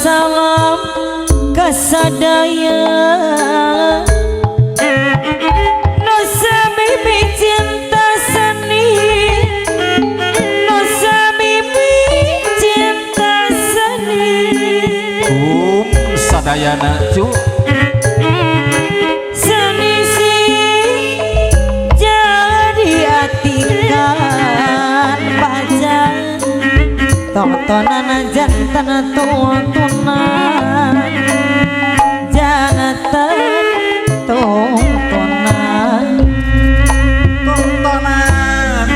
Salam kasadaya Nusa Bibi cinta seni Nusa Bibi cinta seni Sadayana cu seni si jadi atikan pacar tontonan jantan tontonan jantan tontonan tontonan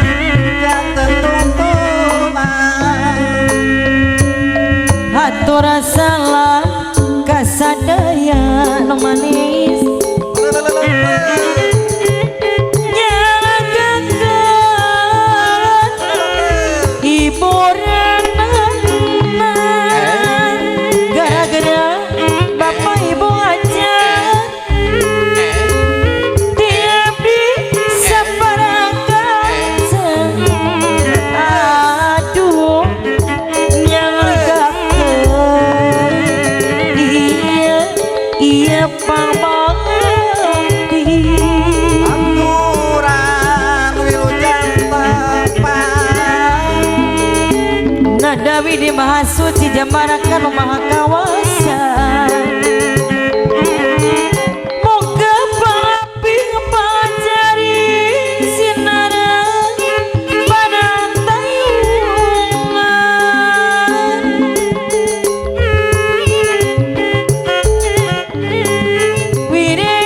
jantan tontonan hatur salam kasadaya nu manis Dawi di Maha Suci Jambarakan Maha Kawasan moga papi ngepacari sinara pada tayungan wiri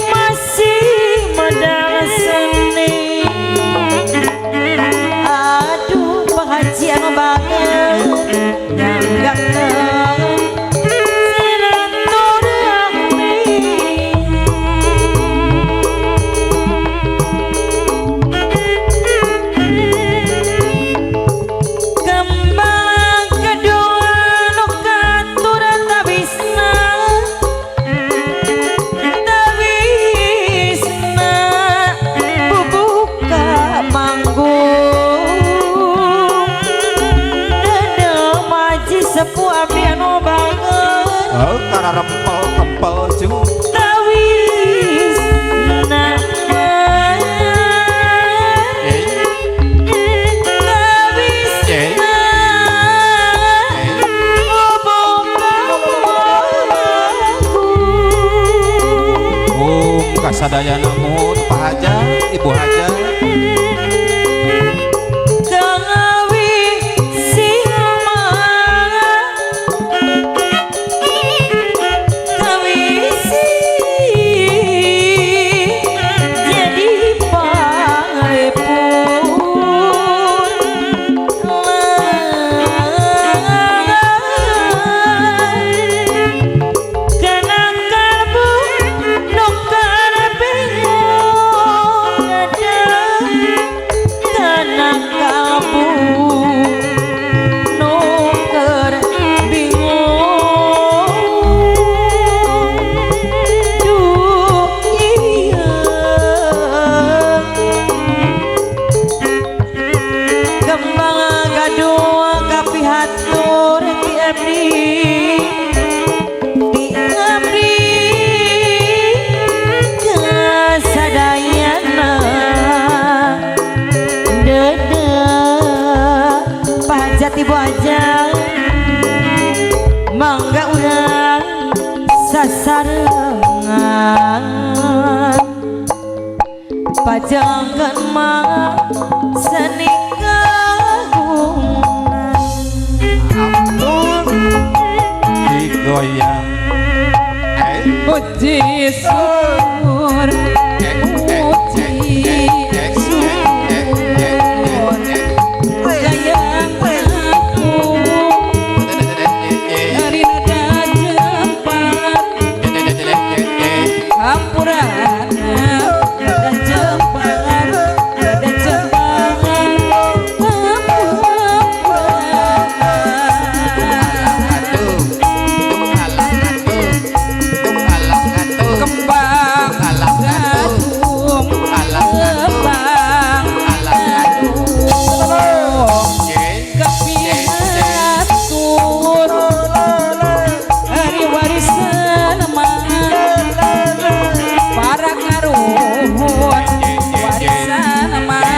masih modal seni aduh pengajian banget karena rempel-rempel cu tawis nama tawis kasadaya namun Pak Haja Ibu Haja Ibu aja mangga urang sasarengan pajangkan mah seni kagungan goyang. Puji syukur, puji syukur, sayang aku dari nada jempar, hampurana nada jempar, nada jempar, kembang gadung, kembang gadung, kepiatur hari warisan emak, para karuhun warisan emak,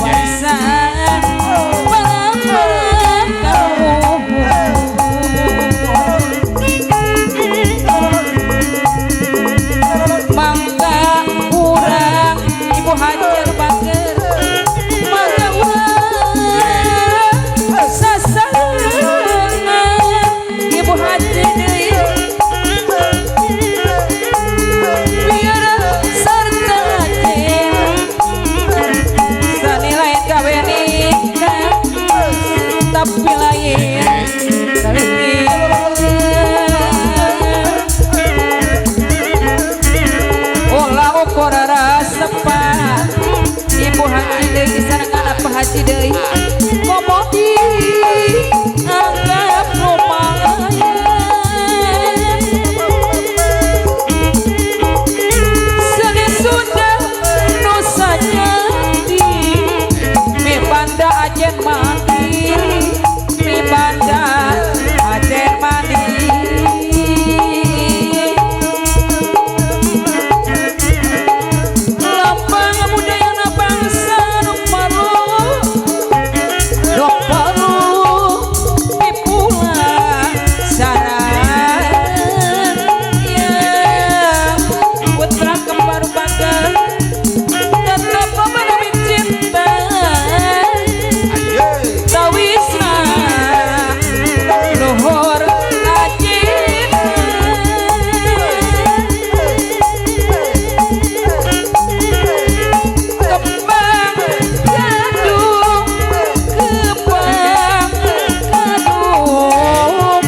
warisan para karuhun. Mangga urang ibu hajar bager, mangga urang sasarangan ibu hajar deui, biar sarta sani lain gawe nikah, tapi lain gawe ulah ukur rasepan ibu haji deui sarangan apa haji deui ngomodi anggap lumayan seni sudah nusa jadi mi banda ajen mandiri, mi banda ajen mandiri. Lambang budaya bangsa nu malu, dok palu pipula saran ya putra kembar bagal tetap memenuhi cinta tawisna luhur ajina kembang gadung, kembang gadung,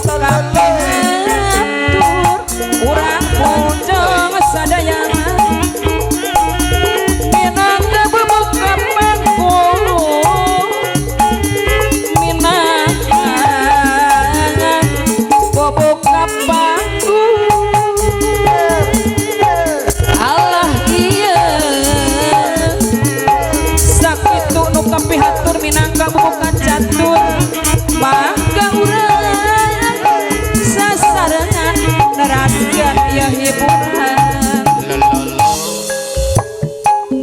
kapiatur urang pucung sadayangan minangka bubuka pangku, minangka bubuka pangku. Allah iya sakitu nu kapihatur minangka bubuka catur, mangga urang sasarangan neraskeun ieu hiburan,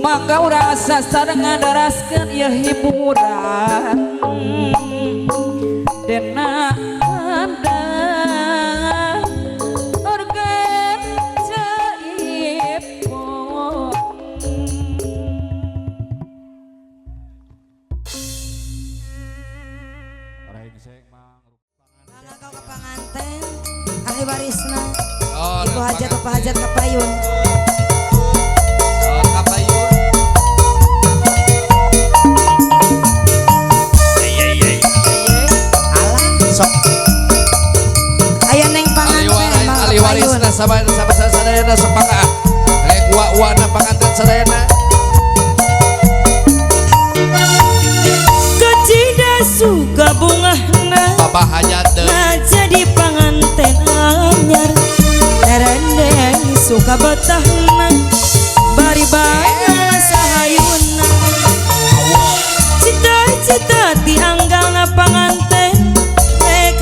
mangga urang sasarangan neraskeun ieu hiburan dena handang organ jaipong. Mangga kau ke panganten ahli warisna Oh, ibu hajat bapak hajat kapayun. kapayun. Alah aya neng panganten mah Ali warisna sama sadayana sepangah. Rek uwana panganten sadayana. Kecida suka bungahna Bapak hajat deui. jadi panganten anyar, terendeng suka betahna bari bayang sahayuna, cita-cita tianggalna panganten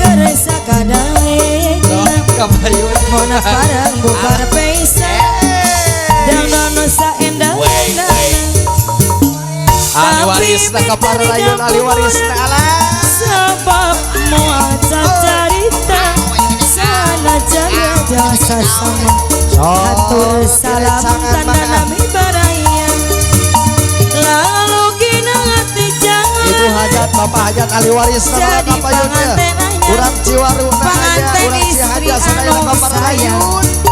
keur sakadaengna Kapayun. mona parang bubar pesa dangdano saendah Ali warisna kaparayun ali warisna alah. sebab moal carita sana jaya jasa sama hatur salam tanda nami baraya lalu kina hati jangan Ibu hajat bapak hajat ali warisna jadi kapayun ya. panganten anyar Urang Ciwaruna aja panganten urang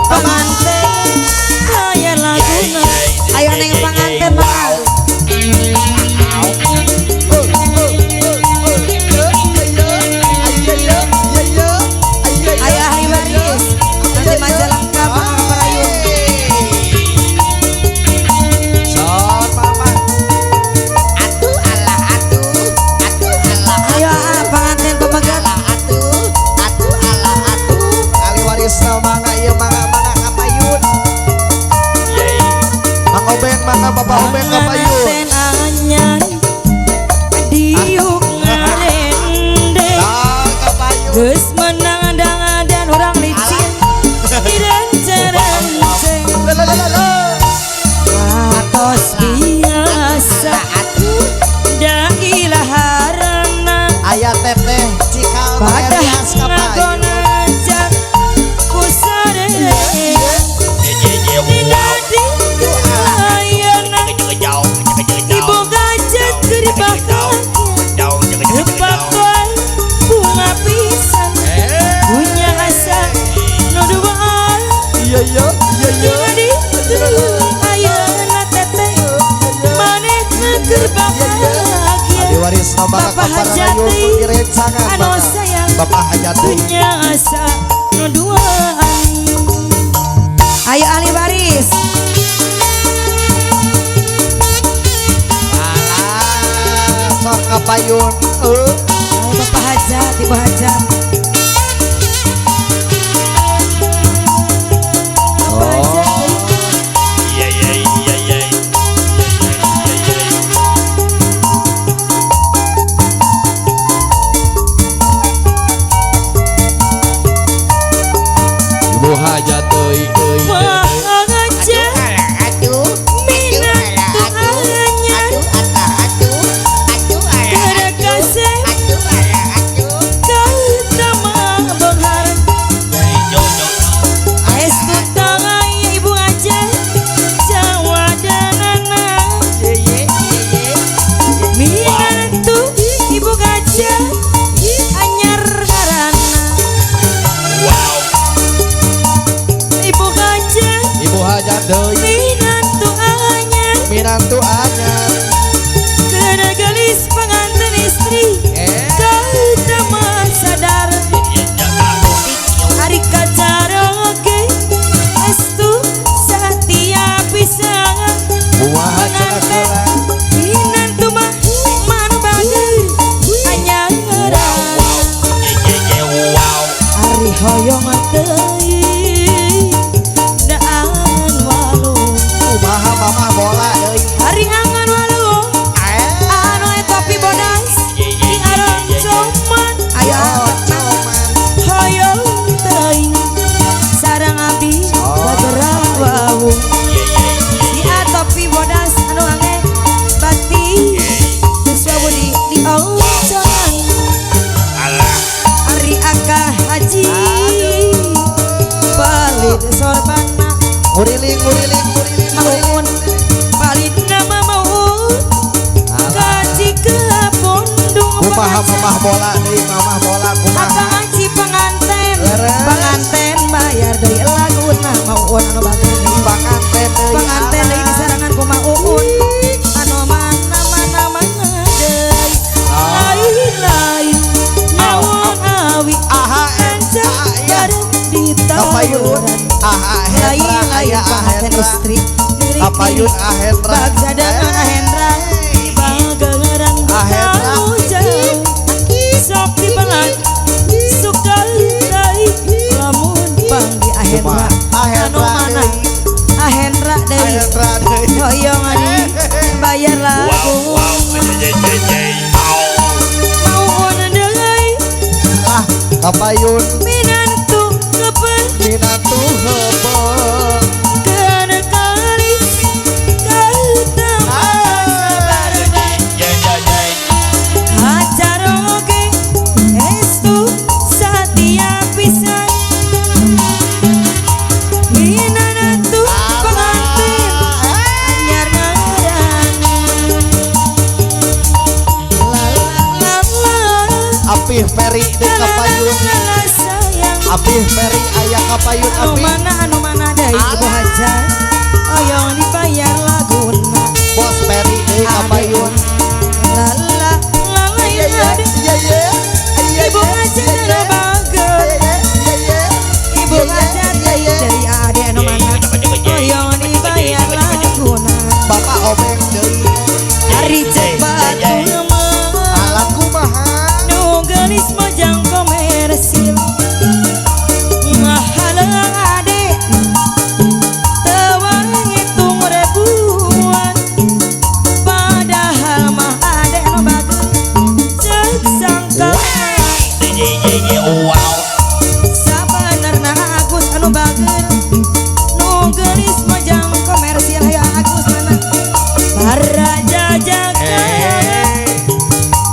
pengantin bayar laguna. Ayo neng pengantin mah. Ayo ahli waris. Nanti Majalengka Pangan Parayun. Son mama. Ayo pengantin pemegang. Ali waris mangga ieu mangga kapayun. Mang Obeng mangga Bapak Obeng kapayun. Pengantin anyar diuk ngarende. Kapayun. Geus menang dan orang licin direnceng-renceng. Watos biasa da ilaharana Aya teteh cikal pada beres kapayun. ngagonajak ku sareng dina dikayana ibu gajah keur bahagia Depakan bunga pisan punya asa nuduan Iya iya iya iya. jadi ayeuna teteh manehna keur bahagia Ali waris mangga Bapak kaparayun Hajati direncangan. anu sayang Bapak Hajati. punya asa nuduan. Ayo ahli waris. Alah, sok kapayun. Ayo Bapak Hajat, Ibu Hajat. Bapak Hajat, Ibu hajat euy euy. Wah ngajak minat tuanya kada kasih kau tamang benghar. Estu tangan Ibu Hajat Jawa danana minat tuh Ibu Hajat anyar harana. Ibu Hajat Ibu hajat deui. minantu anyar Minantu anyar. kada gelis pengantin istri kau tamang sadar hari kacaroge estu satia pisangan Kumaha cenah kula. minantu mah man bagai anyar hari hoyong teuing daan walu Kumaha mamah bola deui. hari angan walu anu topi bodas di arang coman Ayo Coman. hoyong teuing sareng abdi bagerak wau di topi bodas anu ange bakti geus wawu di onconan ari aka haji balid sorbana Nguriling nguriling nguriling. mauun balid nama mauun gaji ke pondong Kumaha mamah bola deui mamah bola apa kumaha. ngaji penganten Leres. penganten bayar deui laguna mauun anu batur deui Panganten deui. penganten deui disarangan ku mauun anu mana deui lain-lain naon awi AHN bareng kapayun. ditawuran AHN lain-lain aya penganten AHN. istri Kapayun Ahendra. bagjadangan Ahendra bageran Ahendra. tahu jauh sok dipelan sukai lamun panggi Ahendra Ahendra anu mana deui. Ahendra deui Ahendra deui. hoyong adi bayar lagu mauun deui Ah, kapayun minantu lepen minantu heupeung. kana kalis kau tamang hacaroge estu satia pisan minantu pengantin anyar ngaran Apih Peri di kapayun. sayang Apih Peri aya kapayun anu apih. mana deui ibu hajat oyong dibayar laguna Bos Peri deui kapayun. la la la la Iya iya iya iya. ibu hajat anu bager ibu hajat deui ade anu mana oyong dibayar laguna Bapak Obeng deui. ari cek batur mah Alat kumaha? nu geulis mojang komersil mahaleung ade teu ngitung ribuan padahal mah ade nu bagus ceuk sangka sabenerna Agus anu bager nu geulis mojang komersil aya Agus mana Baraja jaga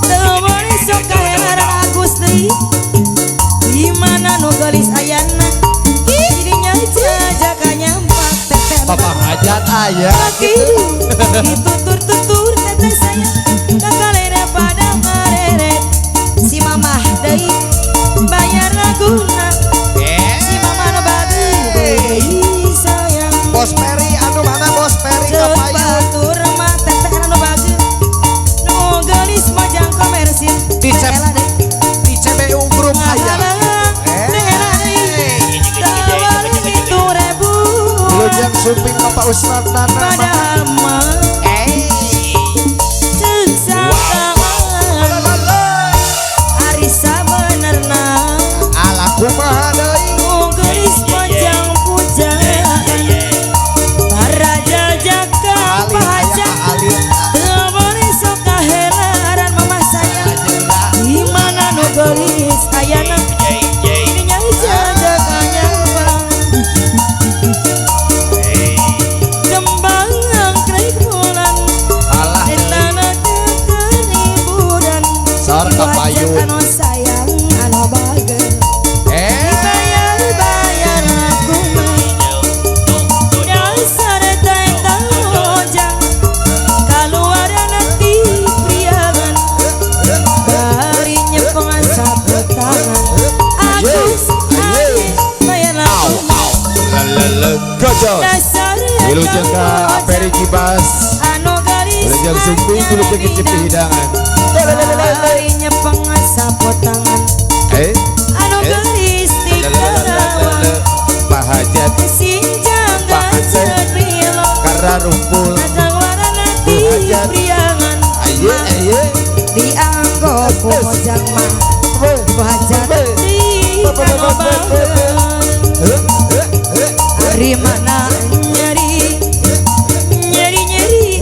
teu boleh sok kaheran Agus deui di mana nu geulis ayana dirinya jaga nyampak teteh Bapak Hajat aya. ditutur-tutur teteh saya kakalena pada ngareret si mamah deui bayar laguna si mamah nu bager deui sayang Bos Peri anu mana Bos Peri ceuk kapayun. batur mah teteh anu bager nu geulis mojang komersil Di cep- Ela deui Di CBU Group aya. Lujang suping Bapak Ustad Nana. Padahal mah ceuk sakaan ari sabenerna Alat kumaha deui? nu geulis mojang pujaan Baraja jaga Ali aya pajak Ali. teu boleh sok kahelaran mamah sayang di mana nu geulis ayana dirinya jaga nyambang kembang angkrek bulan Alah etana teu liburan Sar ibu hajat kapayun. anu sayang anu bager bayar aku mah dasar teh mojang kaluaran nanti priangan bari nyepeng sapu tangan Agus aye bayar aku mah Gojol. dasar Wilujeng ka Peri Kibas. anu garis Wilujeng suping wilujeng kecipi hidangan. bari nyepeng sapu tangan anu gelis di karawan Pak Hajat sinjang Pak Aceh. gajah bilo karena rumpul. kaluaran nanti Hajat. priangan Aye aye. dianggap mojang mah wajah di anu bager ari mana nyeri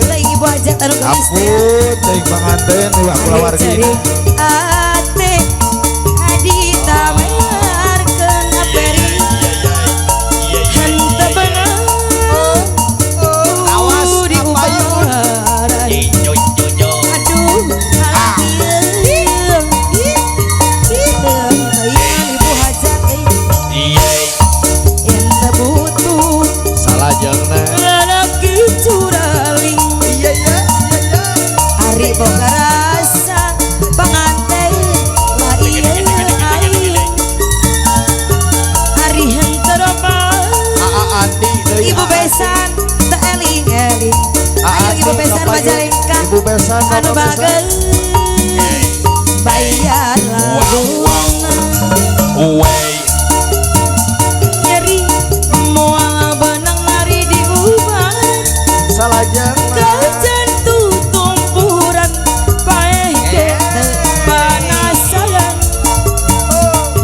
lagi wajah anu gelis teh Ampun, teuing panganten ulah kulawargi. ate adi tamerkeun aperi henteu beunang Awas, di ubaran aduh ibu hajat ente butuh Salajengna. lalaki curaling Iya iya iya iya. ari boga rasa panganten lah ieu aing ari henteu roba Aa Andi deui. ibu besan teu eling-eling ayo ibu besan Majalengka Ibu besan anu Bapak besan. bager bayar laguna nyeri moal benang lari di uban Salajengna. kajan tutumpuran paeh teu panasaran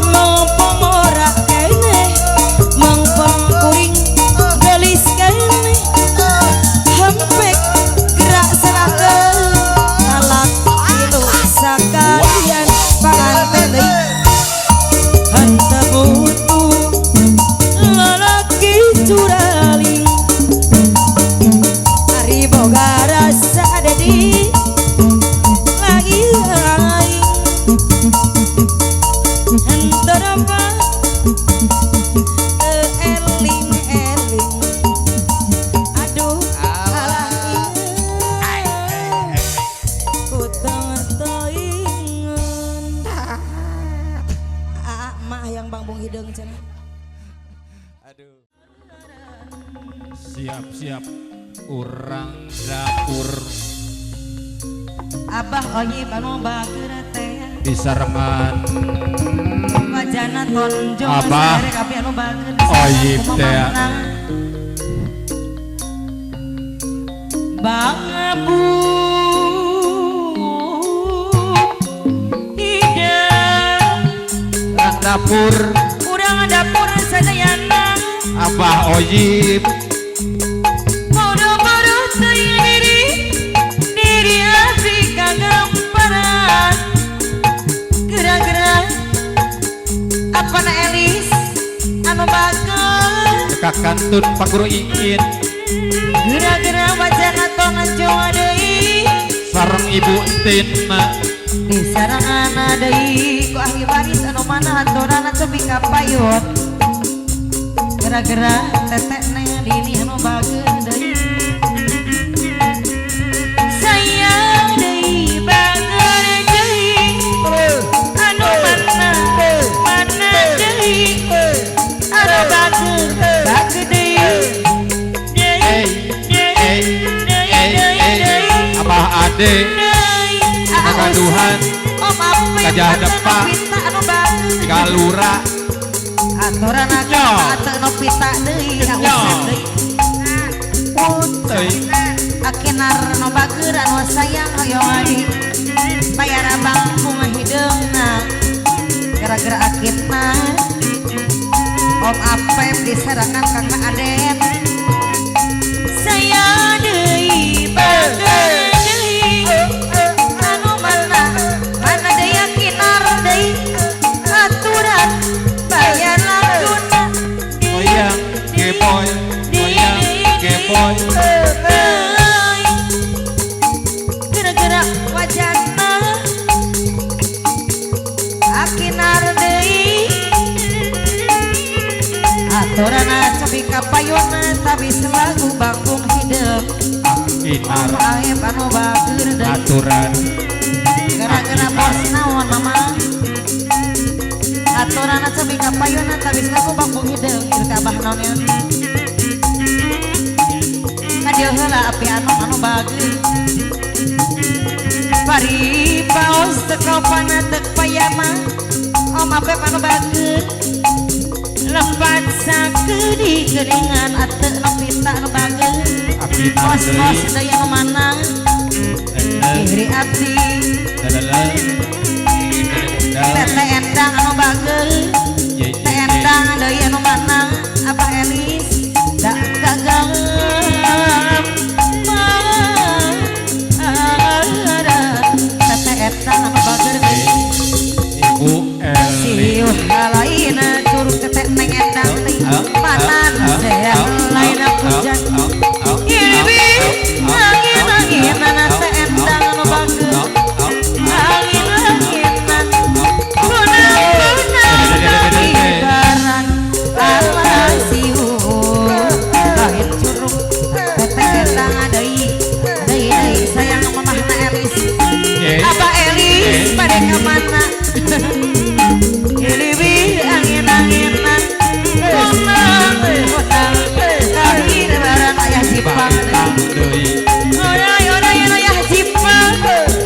mengpong ora keneh mengpong kuring gelis keneh hempek gerak serakeun alak kilu sakalian panganten deui henteu butuh lalaki curaling ari boga rasa dedi lagi aing henteu apa eling-eling aduh alah ku teu-teuingeun mah yang bangbung hideung cenah Aduh. Siap-siap urang dapur Abah oyi anu bager teh disarengan wajana tonjong Abah sarek abi anu bager oyib teh Bang Abu Hidang urang dapur urang dapur sadayana Abah oyib bodo-bodo diri asik kagamparan gerak-gerak apa na Elis anu bager kakantun Pak Guru ingin gerak-gerak wajana tongan jawa deui sareng Ibu Entina disarangan deui ku ahli waris anu mana haturana tepi ka payun gerak-gerak tetek neng dini anu bager deui sayang deui bager deui anu mana deui anu bager deui Abah Ade Kagaduhan Gajah Depak Galura aturan aku atau nopita deui ngausan deui Teuing akinar no bager anu sayang hoyong adi bayar abang bunga hideungna gara-gara akitna Om Apep disarangan Kang Aden saya deui bager deui anu mana deui akinar deui aturan bayar laguna Goyang Geboy Goyang Geboy gerak-gerak wajana akinar deui aturana cobi kapayuna tapi selagu bangkung hidup Kinar aib anu bager deui Aturan gara-gara bos naon mama aturana cobi kapayuna tapi selagu bangkung hidup ieu kabah naonnya kadieu heula api anu bager Pari paos teu pana teu payama Om Apep anu bager lepat sakedi geuningan ateu nopita anu bager Apinar kos deui anu manang iri abdi tete endang anu bager tete endang deui anu manang Abah Elis da gagal tete endang anu bager Ibu Eli siuh lain turun ketek neng endang deui panan sehat lain hujan Ibi angin-anginan teh endang anu bager angin-anginan punang-punang ibaran alasiuh lain curug teteh endang deui sayang mamahna Elis Abah Elis pada kemana Ibi angin-anginan punang-punang angin barang ayah Jipang Deui Orang ayah Jipang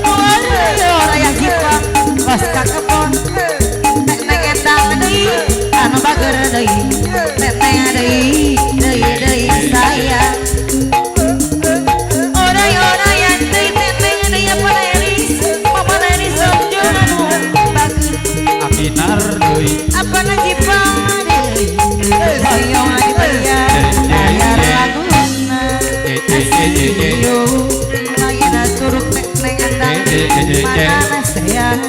orang ayah Jipang bos ka kebon teteh endang deui anu bager deui teteh deui sayang orang yang deui teteh deui apa Elis mama Elis somjol anu bager Apinar deui apana Jipang deui hoyong adi bayar laguna yo lain turuk neng endang mana sayang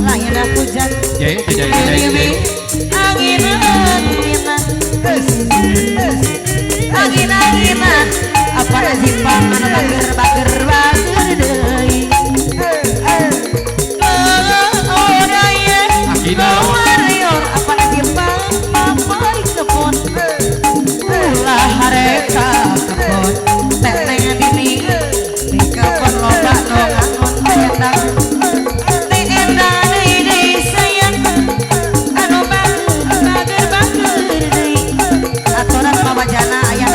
lain hujan Ibi angin-anginan apa Jipang anu bager deui Apinar warrior apa Jipang mamari kebon ulah hareka kebon teteh dini di kebon loba nu ngangon endang teh endang deui sayang anu bager deui aturan pamajana aya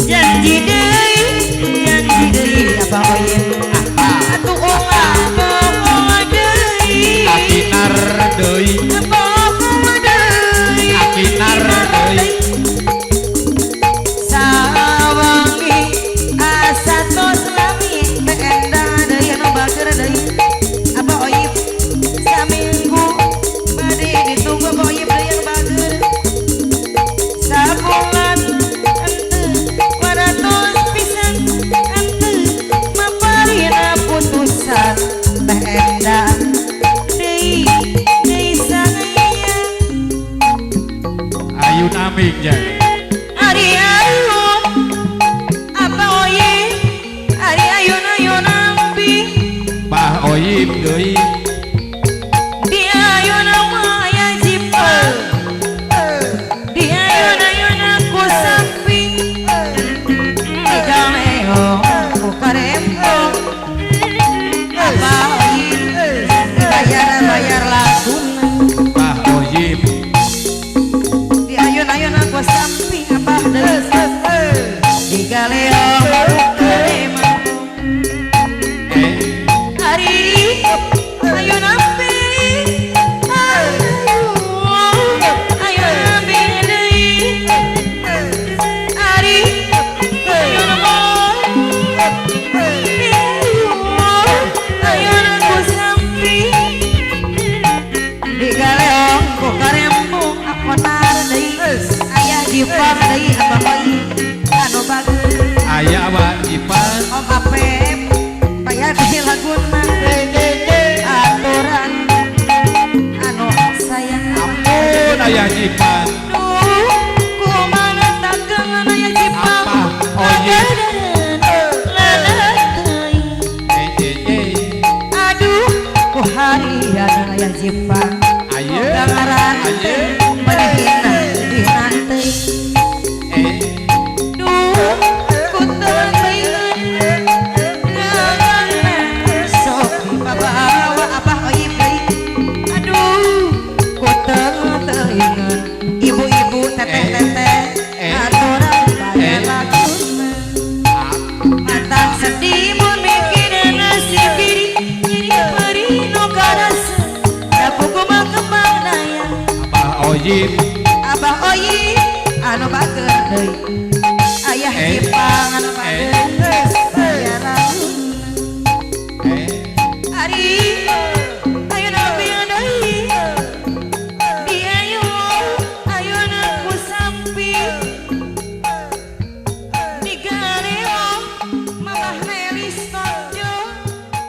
janji deui apa oye atuh ongah deui Akinar deui Akinar deui sawangi asa tos lami teenda deui anu bager deui apa oye saminggu bade ditunggu apa oye deui anu bager sabulan henteu 200 pisan henteu maparina putusan teenda deui sayang Ayu naming jan Ari ayun apa oye Ari ayun ambi Bah Oyim deui di ayun maya jipal di ayun aku samping di galeo ku karempo apa oye bayar laguna Bah Oyim di ayun aku samping apa deui di galeo karema Ari ayun ambi ayun ambi deui Ari ayun ayun aku samping di galeong ku karembung aku nar deui aya di pam deui apa oye anu bagus Aya Abah Ipan Om Apep bayar di laguna aturan anu sayang Ampun aya Ipan duh kumaha dagangan aya Jepang Apa oye aduh ku harian aya Jepang Aye gangaran Aye menihina dinanteuy duh ku teu teuing sok bawa abah oye deui aduh ku teu teuing ibu-ibu teteh-teteh aturan bayar laguna mata sedih mun mikirin nasib diri jadi peri nu karasa dapu kumaha kembang daya Abah Oyim abah oye anu bager deui ayah Jepang anu bager bayar laguna Ari ayun ambi deui di ayun aku samping di galeong mamah Melis tonjo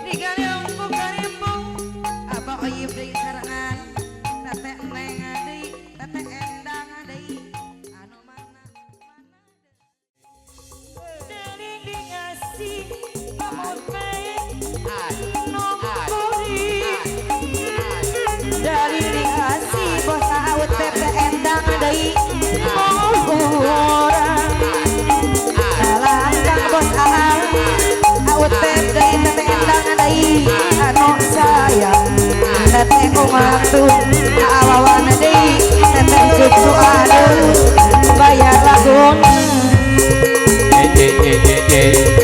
di galeong ku karembung abah oye deui sarangan teteh neng deui teteh endang deui anu mana dening dingasih pamut dari dikasih bos awet pepe endang deui orang langkang bos awet pepe deui teteh endang deui anu sayang teteh umatu awawana deui teteh cucu aduh bayar laguna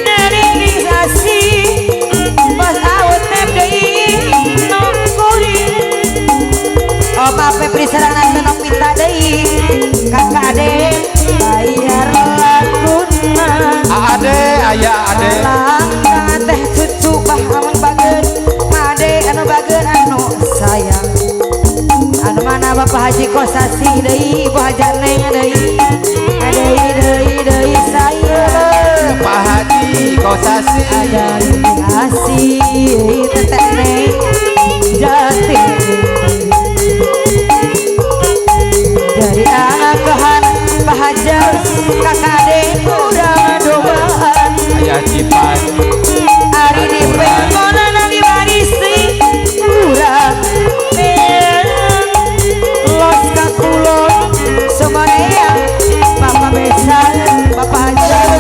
dari dikasih bos awet pepe deui oh pape prisarangan tenok minta deui kakak ade bayar laguna Ade aya ade langkah teh cucu bahamun bager ade anu bager anu sayang anu mana bapak haji kosasi deui ibu hajar neng deui sayang Pak Haji Kosasi ajar kasih teteh neng jati dari anak kehan Pak Hajar kakak ade udah doaan aya Cipan Ari di pengkonan di barisi urang los kakulon semuanya Papa Besan Papa Hajar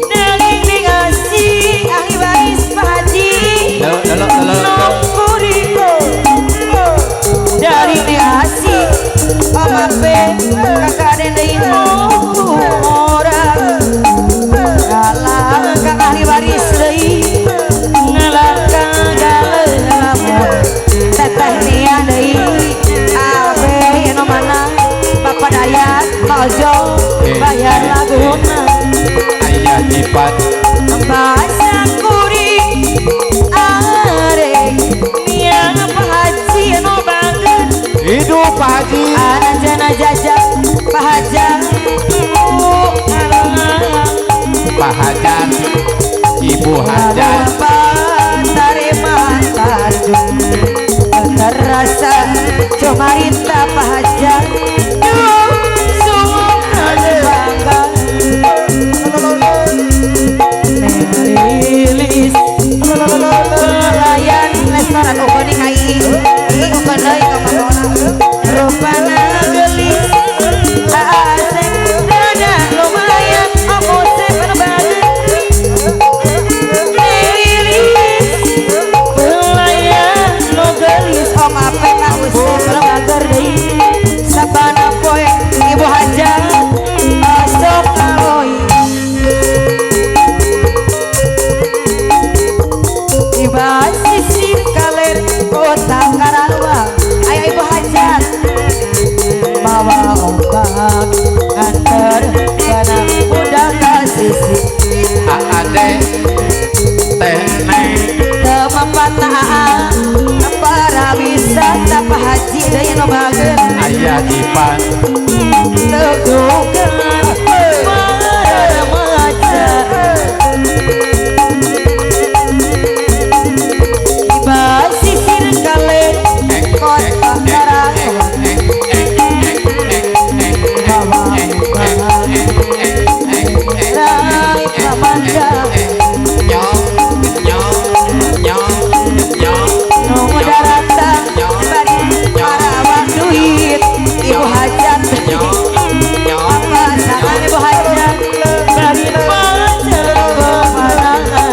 Neling dikasih ahli waris Pak Haji Nongkuriko kakak deui orang kalah ka ahli waris deui ngalangka galeun teteh nia deui abe eno mana Bapak Dayat Mojo bayar laguna Ayah Jipan bahasa kuring are nia Pak Haji eno banget hidup Pak Haji anjana jajak Pak Hajar Pak Hajar Ibu Hajar terima Tanjung terasa comarita Pak Hajar semua bangga merilis pelayan restoran Ukoni KI Ukoni rupana gelis asik dada lumayan omose penebangan merilis pelayan no gelis om ape Pak Usep penebangan deui sabana poe Ibu Hajar masuk aloi tiba sisir kaler kota Karawang ayo Ibu Hajar bawa ombak antar kana muda kasisi Ade Teh Neng temapataan para wisata Pak Haji deui nu bageun Ayah Jipan teguhkeun para remaja tiba sisir kaler kota Karawang bawa ombak rai pramanda nu daratan bari Karawang duit Ibu Hajar apa sangan Ibu Hajar bagi pacar pemandangan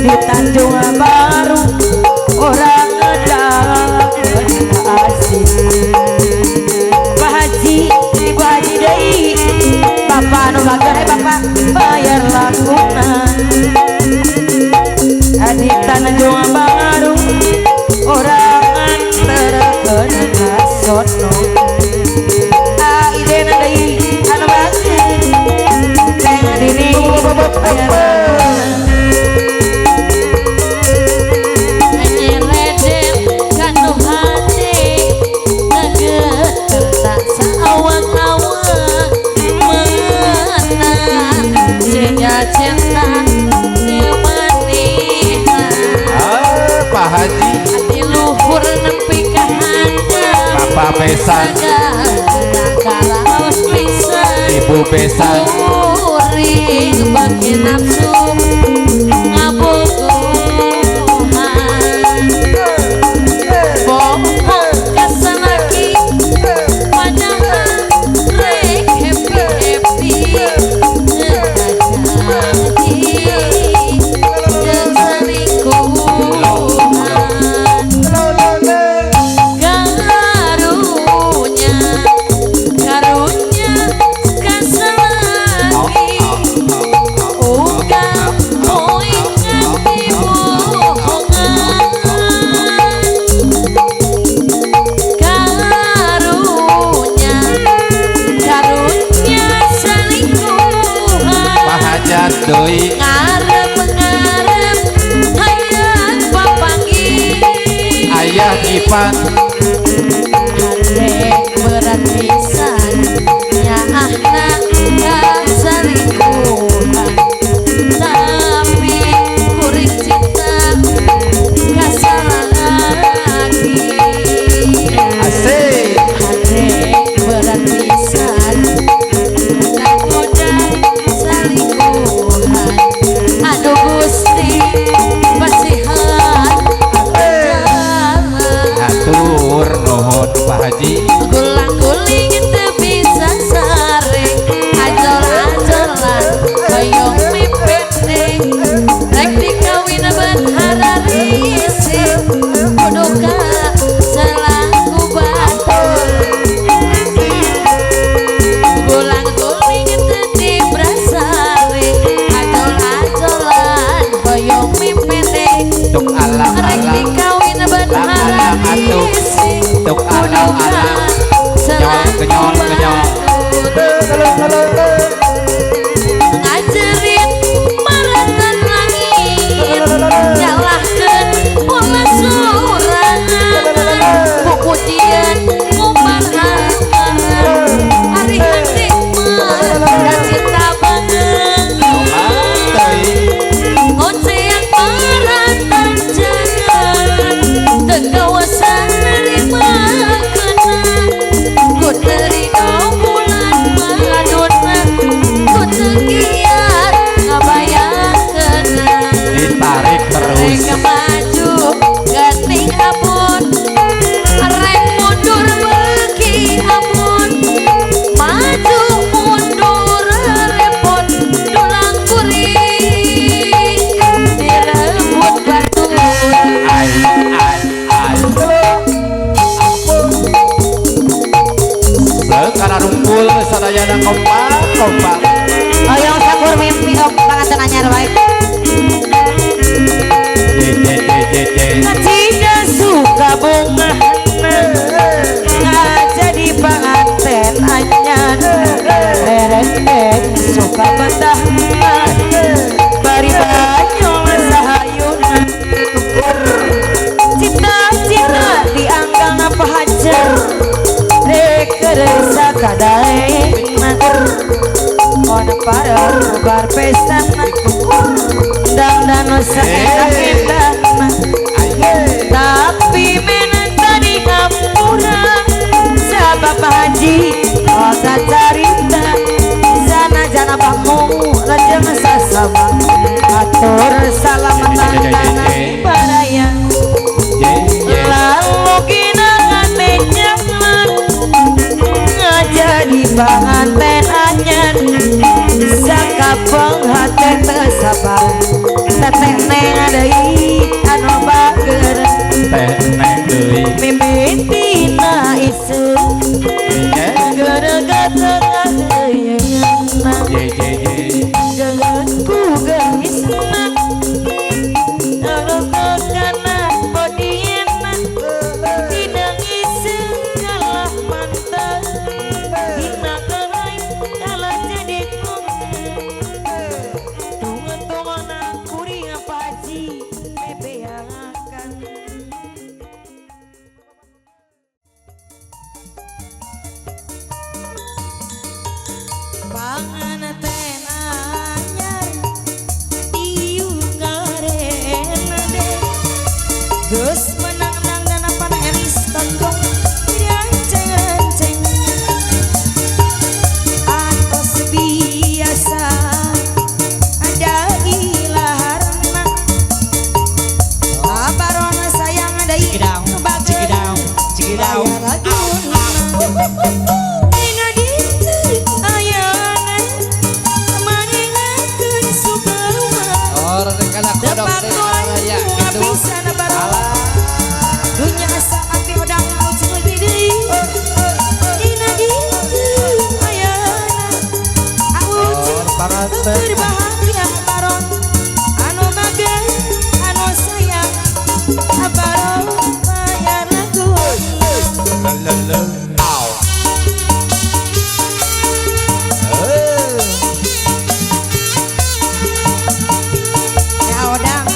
di Tanjung Baru orang ngedang asik Pak Haji Ibu Haji deui Bapak nu bager Bapak bayar laguna di Tanjung Baru orang terkena sono aidena deui anu bageun teh diri anyeleden kanu hati negeterna saawang-awang menang sia cinta Pak Haji di luhur nempi ka handap Bapak Besan karaos pisan Ibu Besan uring bagi nafsu ngabogohan bohong kasalaki padahal rek happy deui ngarep-ngarep hayang papanggih Ayah Jipan hade berat pisan nyaahna kasalingkuhan tapi kuring cinta kasalaki asik hade berat pisan nakoda salingkuhan aduh Gusti pasihan atur nuhun Pak Haji gulang-guling teu bisa sare ajol-ajolan hoyong mipeteng rek dikawin benhara risih kudu ka selaku batur kenyol kenyol ngajarin maratan langit nyalahkan pola sorangan pupujian ngumbar hari hati dan cinta banget ngocean maratan jangan tegawasan nerima kenang ku terino bulan maduna ku tegiat ngabayang kenang ditarik terus rek maju geting abun rek mundur beki abun maju mundur repot dulang kuring direbut batu ai karena rungkul sadayana kompak Oyong sakur mimpi panganten anyar wae. Tidak suka bunga jadi penganten anyar. Derek suka betah bari banyol sahayuna. Cita-cita dianggang apa hajar rekeresa kadaena on para bar pesta dan saenak-enak tapi menan tadi ngapura sabab haji osa carita sana jana bambu lajeng sasama atur salamatan tanah baraya lalu kina ngatenya ngajadi panganten anyar saka penghaten tesabar teteh neng adai anu bager teneng deui mimitina isu gara-gara tengah geusku geusna karena bodiena tidak isu kalah mantan hina kelai kalah jadi tunggu-tunggu kuring apa haji bebeakan panganten anyar ieu garena deh geus menang-menang dan apa emis tondong dianceng-anceng atos biasa ada ilaharna abarona sayang ada Cikidau, cikidau. Inga dintu ayana manengakeun sukauma orang kana kodok teh aya gitu bisa nabar dunya saat odang ucul deui dina dintu ayana aucul panganten berbahagia baron anu magen anu sayang baron bayar lagu au ya odang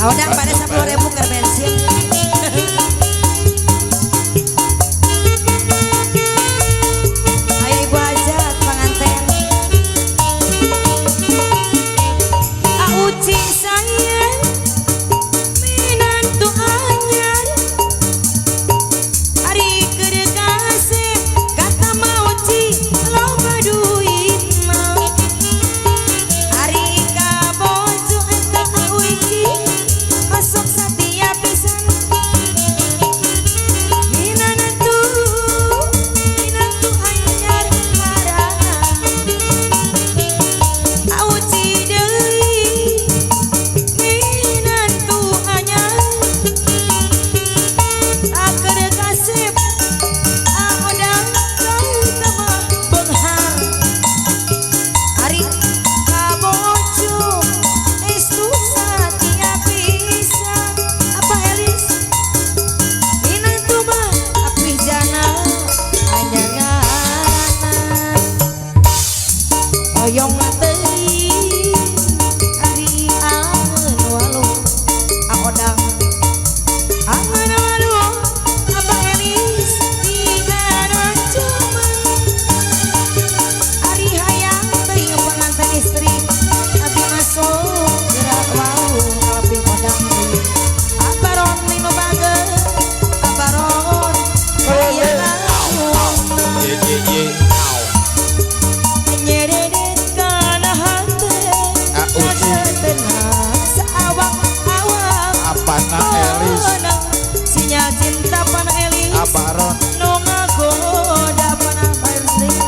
odang pada 10.000 ke bensin ayo ibu hajat penganten auci sayang minantu anyar hari kedekasih kata mauci loba duitna hari kabojo eta auci hoyong teuing ari angeun walu aodang angeun walu Abang Elis tinggalna cuma ari hayang teuing pengantin istri abi masuk gerak wau ngaping odang abaron lino bageun abaron hayang nyeredet kana hate Uci tenang seawak-awak Apana Elis sinyal cinta pana Elis Abaron nu ngagoda pana Elis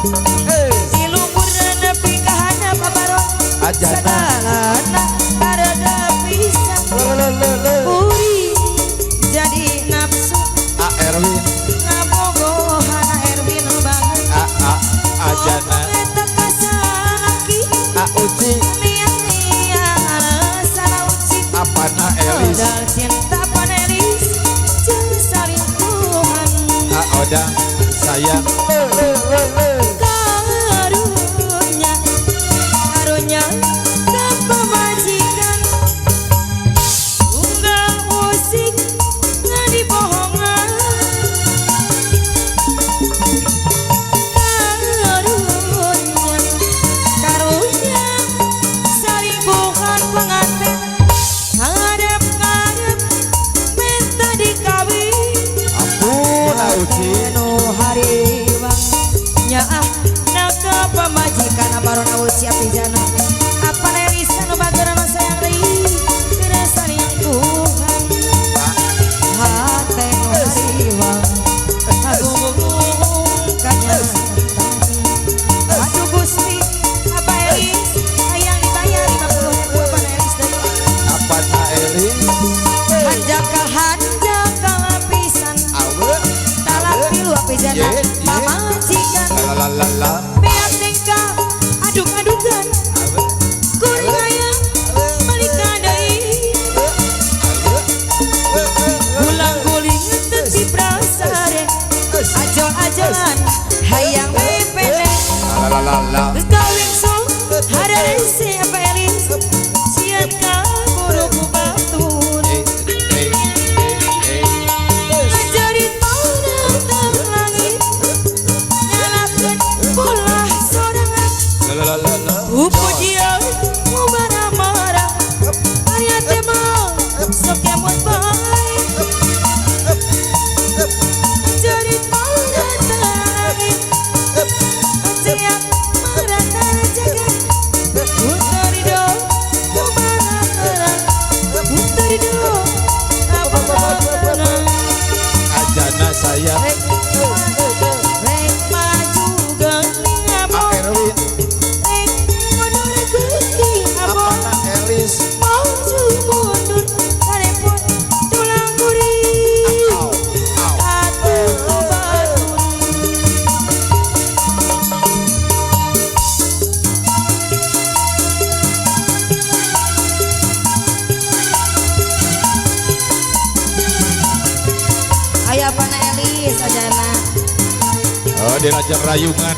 di lumpur nepi ka handap abaron Ajana sagalana kareda pisan uri jadi nafsu Erwin ngabogohana Erwin banget Ajana eta kasaki Uci niang-niang salah uci Apana Elis modal cinta panelis jeung salingkuhan Odang sayang karunya karunya ka pamajikan unggal musik ngadi bohongan karunya salingkuhan pengantin ngadep-ngadep minta dikawin Ampun Uci anu hariwang nyaah naka pamajikan abaron awuci apijana apa nerisa nu bageura nu sayang deui keur salingkuhan hate nu hariwang agung kanyataan aduh Gusti apa Elis hayang dibayar 50.000 apa Elis deui Apana Elis hanjaka pisan Awe talapi lu apijana Ye, ye. pamajikan la Biar tingkah aduk-adukan kuring hayang balik ka deui gulang-guling teu ti prasare ajol-ajolan hayang mepede la geus kawin sok hararese apa Elis sieun ka buru ku batur ngajarit maunang tang langit nyalakeun bolah sorangan pujian marah-marah karya tema sok kemot baik ngajarit maunang tang langit siap meratan jagat utarido kubangaran utarido kubangaran Ajana sayang rek maju geuning abon Erwin rek mundur geuning abon Apana Elis maju mundur karepot tulang gurih atuh batun aya pana Elis ajana Oh di Rajang Rayungan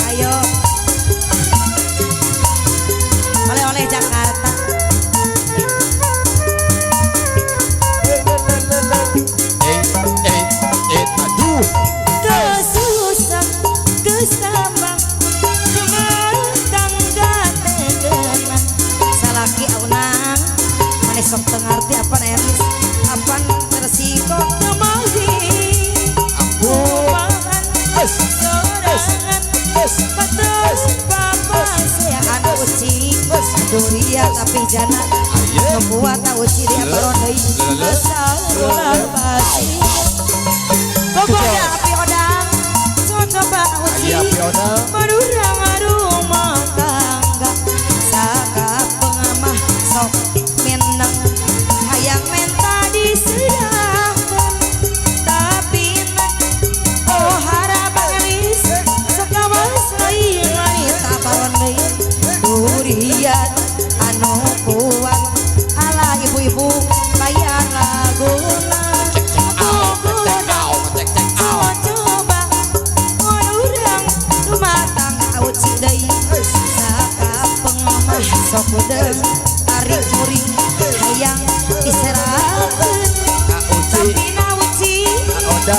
ayo oleh-oleh Jakarta Aduh kesusah kesambang kematang gategenan salaki aunang manis sok tengarti apa Elis apan resiko kemali kumahan sorangan patos papa saya anu uci duria tapi jana membuat uci dia baron deui salah pasti pokoknya api odang coba uci api odang madurang rumah tangga saka pengamah sok minang hayang menta disedangkan tapi oh harap Elis sekawas lain wanita baron deui durian anu kuat ala ibu-ibu bayar laguna aku kuda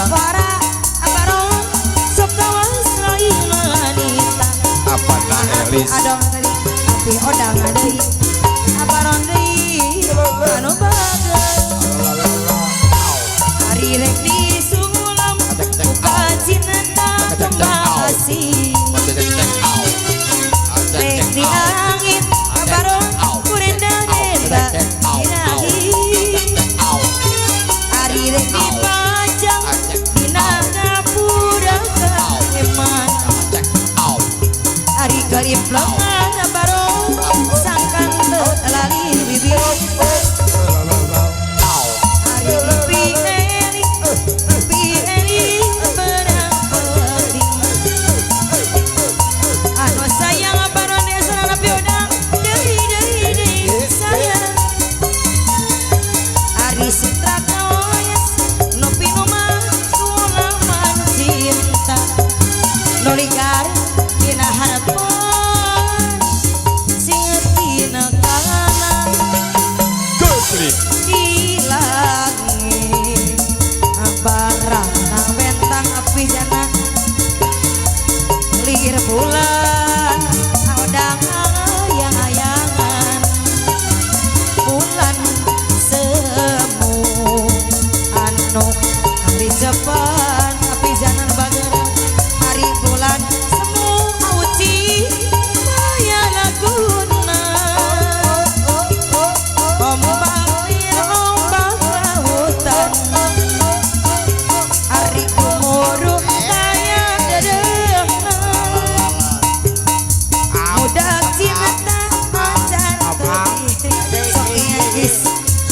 para aparon sok kawas lain wanita Apa nak Elis? adong tadi tapi odang deui aparon deui anu bagus hari rek disulam buka cinta kembasi rek di angin aparon kurenda denda dirahi hari rek dipajang dina dapura keheman hari karib lengan aparon sangkan teu lali bibir hari pieli benang penting anu sayang aparon desana piodang deui sayang hari sitra kaoyas nu pinuma sulaman cinta nu ligar dina harapan sing tina kanan di langit barang bentang api jana lir bulan odang ayang-ayangan bulan semu anu hari depan api jana bageran hari bulan semu auci maya laguna ombak lautan hari gemuruh kayak dedeuh mudah cinta pacar teuing sok ngegis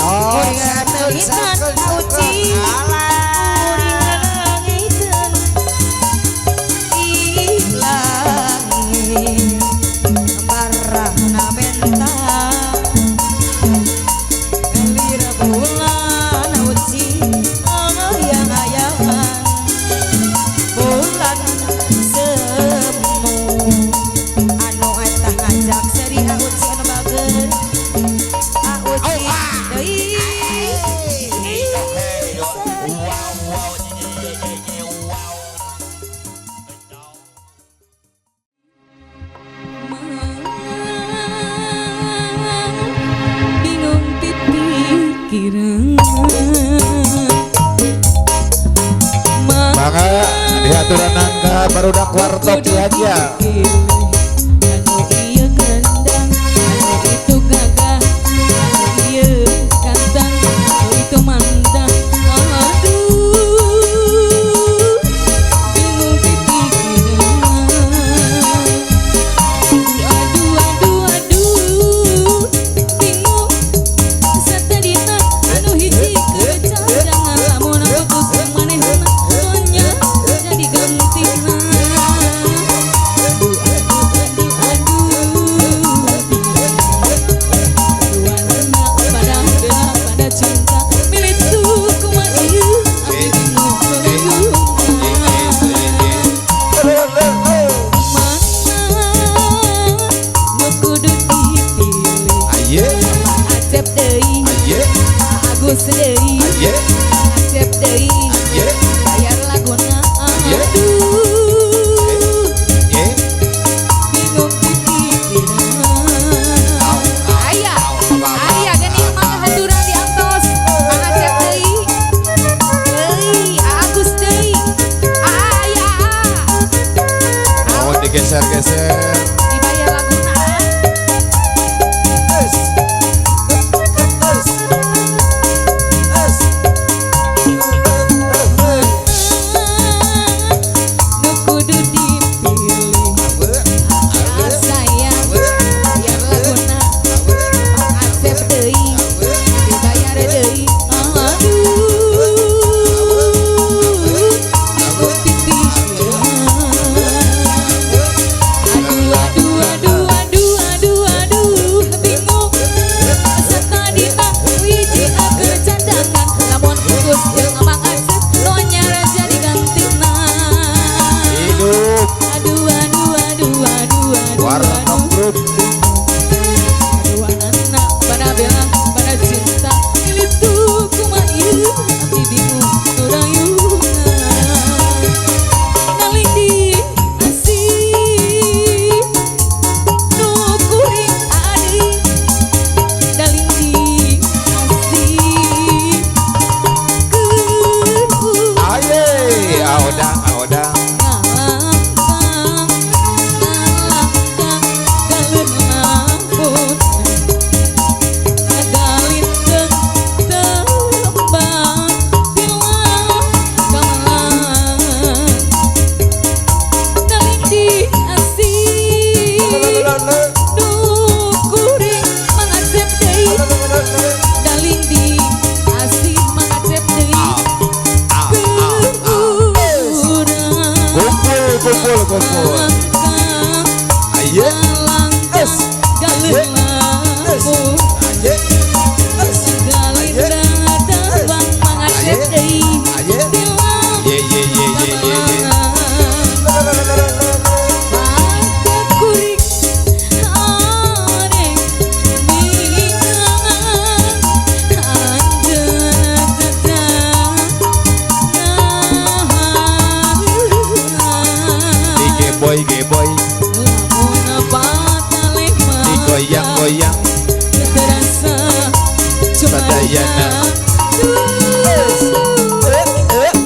uring teuhitan auci uring ngalangikeun ih langit barangna bentang lir bulan auci ayang-ayangan bulan semu anu eta ngajak seri auci anu bager auci deui bingung pikiran Mangga diaturan angka barudak warteg aja. anu ieu gendang anu itu gagah anu ieu ganteng anu itu mandang aduh bingung pikiran aduh bingung satadina anu hiji kecadangan lamun putus manehna nya jadi gantina pada cinta milik suku maju abi bingung mana nu kudu dipilih Aye, acep deui aye, agus deui aye, acep deui aye, bayar laguna aye, aduh ye. bingung pikiran aya geuning mangga haturan diangtos acep deui agus deui aya Mau digeser-geser. dibayar laguna nu kudu dipilih sayang bayar laguna acep deui dibayar deui aduh bingung pikiran aduh Odang, odang. Kumpul. Aye. Es. Aye. Es. Aye. Es. Aye. Ye. Boy. Digoyang-goyang Sadayana.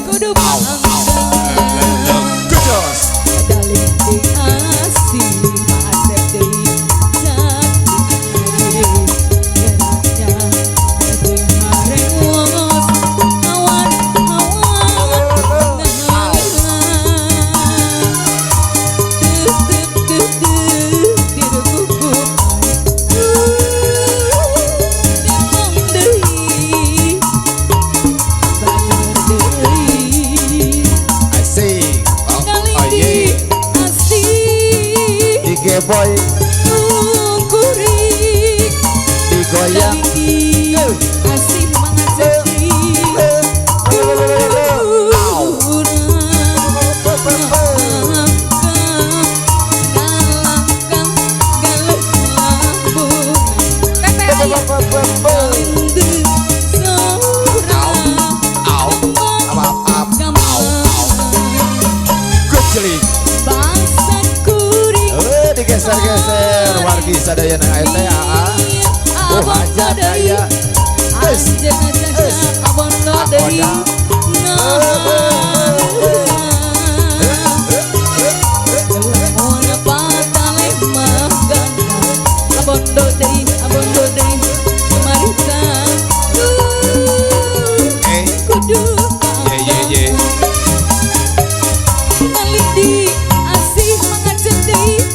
Kudu Kudos. Boy digoyang asih mengajar geser wargi sadayana eta oh hajat aya abondo deui kudu ye nalindi asih mengajak deui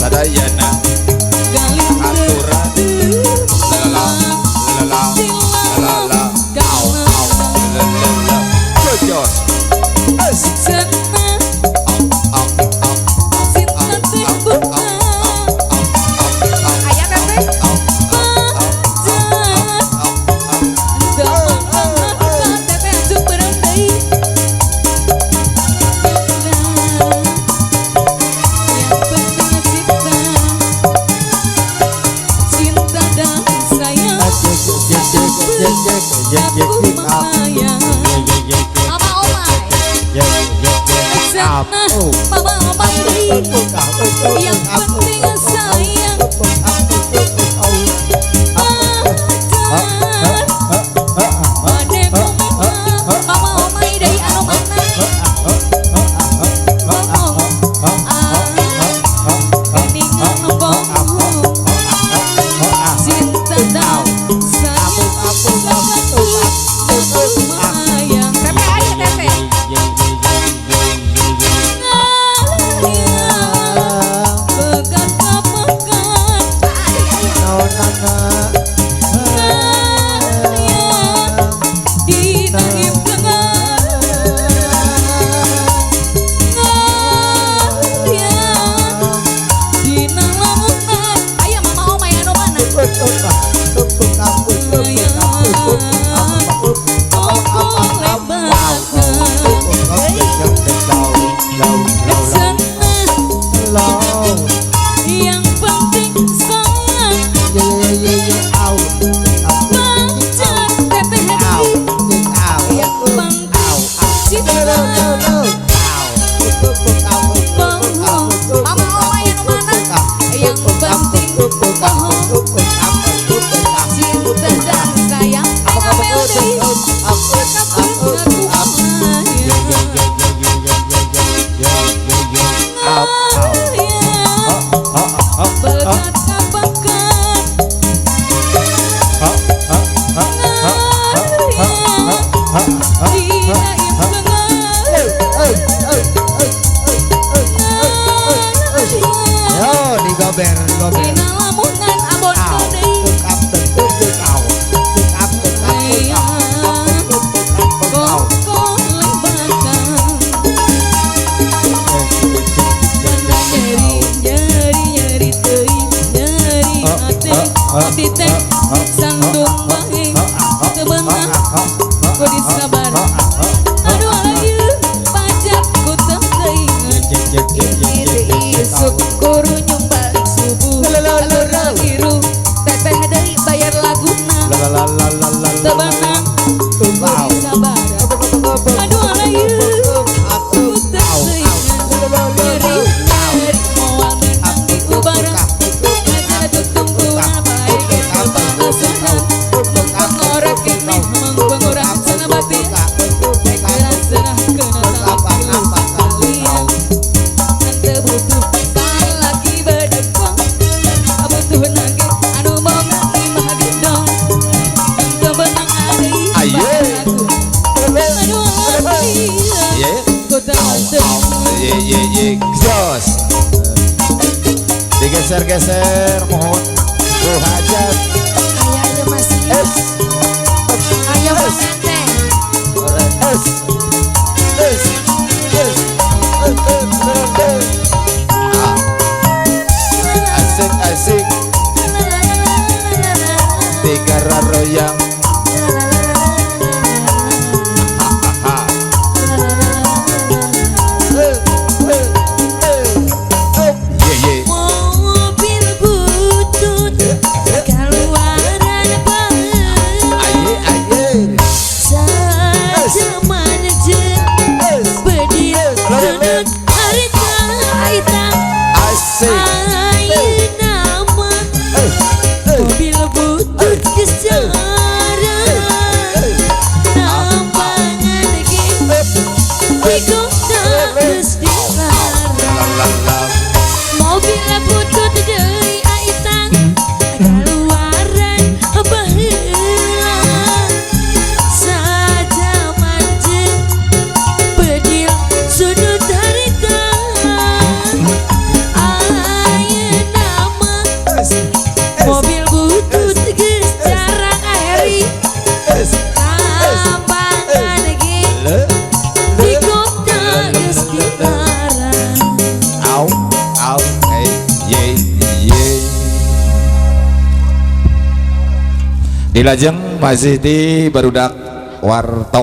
Sadayana aturan lalala Kujos yang penting sayang Yo digober gober. Titik sandung mahing kebengang ku disabar aduh ayu pajak ku tenggelingan isuk kurunyung balik subuh alur biru teteh deui bayar laguna tebenang ku disabar aduh ayu ku tenggelingan nyeri moal menang di ubara aja tutung kurang Jos digeser-geser mohon Bu Hajat Ayahnya masih Ayah masih asik-asik tiga raroyang mobil butut keluaran baheula saja manajer bedieu sudut harita haitang ayeuna mah mobil butut geus jarang nampangan ge digona geus dilarang mobil butut deui aitang keluaran baheula saja manjeun bedil sudut harita ayeuna mah mobil butut geus jarang aheri nampangan ge digona geus dilarang au ye Dilajeng masih di barudak wartok